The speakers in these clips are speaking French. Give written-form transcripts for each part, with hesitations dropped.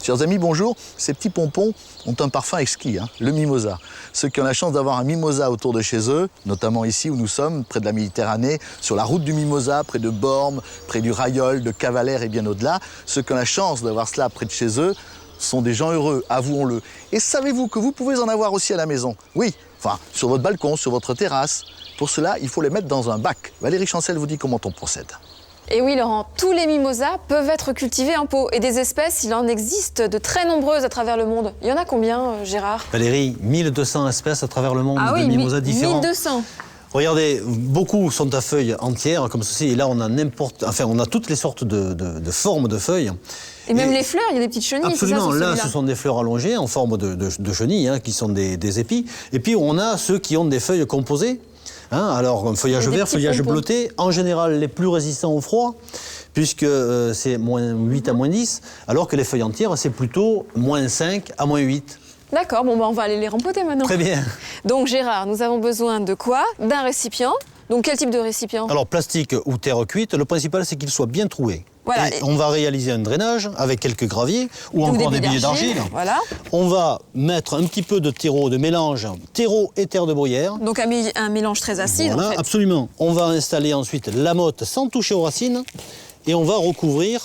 Chers amis, bonjour. Ces petits pompons ont un parfum exquis, hein, le mimosa. Ceux qui ont la chance d'avoir un mimosa autour de chez eux, notamment ici où nous sommes, près de la Méditerranée, sur la route du mimosa, près de Bormes, près du Rayol, de Cavalère et bien au-delà, ceux qui ont la chance d'avoir cela près de chez eux sont des gens heureux, avouons-le. Et savez-vous que vous pouvez en avoir aussi à la maison? Oui, enfin, sur votre balcon, sur votre terrasse. Pour cela, il faut les mettre dans un bac. Valérie Chancel vous dit comment on procède. Et oui Laurent, tous les mimosas peuvent être cultivés en pot. Et des espèces, il en existe de très nombreuses à travers le monde. Il y en a combien, Gérard? Valérie, 1200 espèces à travers le monde Ah oui, de mimosas différents. 1200. Regardez, beaucoup sont à feuilles entières, comme ceci. Et là, on a toutes les sortes de formes de feuilles. Et même les fleurs, il y a des petites chenilles. Absolument, c'est ça, là, ce sont des fleurs allongées en forme de chenilles, hein, qui sont des épis. Et puis, on a ceux qui ont des feuilles composées. Hein, alors, un feuillage vert, feuillage bleuté, en général les plus résistants au froid, puisque c'est moins 8 à moins 10, alors que les feuilles entières, c'est plutôt moins 5 à moins 8. D'accord, bon, on va aller les rempoter maintenant. Très bien. Donc Gérard, nous avons besoin de quoi? D'un récipient. Donc quel type de récipient? Alors, plastique ou terre cuite, le principal, c'est qu'il soit bien troué. Voilà. Et on va réaliser un drainage avec quelques graviers ou encore des billets d'argile. Voilà. On va mettre un petit peu de terreau, de mélange terreau et terre de bruyère. Donc un mélange très acide Voilà, en fait. absolument. On va installer ensuite la motte sans toucher aux racines et on va recouvrir,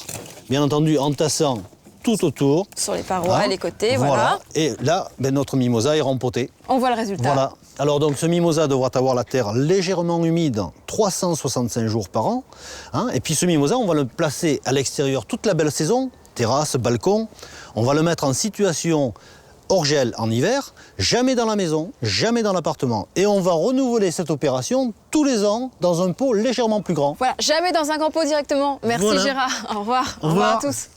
bien entendu en tassant tout autour. Sur les parois, les côtés, voilà. Et là, notre mimosa est rempoté. On voit le résultat. Voilà. Alors donc ce mimosa devra avoir la terre légèrement humide 365 jours par an. Hein, et puis ce mimosa, on va le placer à l'extérieur toute la belle saison, terrasse, balcon. On va le mettre en situation hors gel en hiver, jamais dans la maison, jamais dans l'appartement. Et on va renouveler cette opération tous les ans dans un pot légèrement plus grand. Voilà, jamais dans un grand pot directement. Merci voilà. Gérard, au revoir. Au revoir À tous.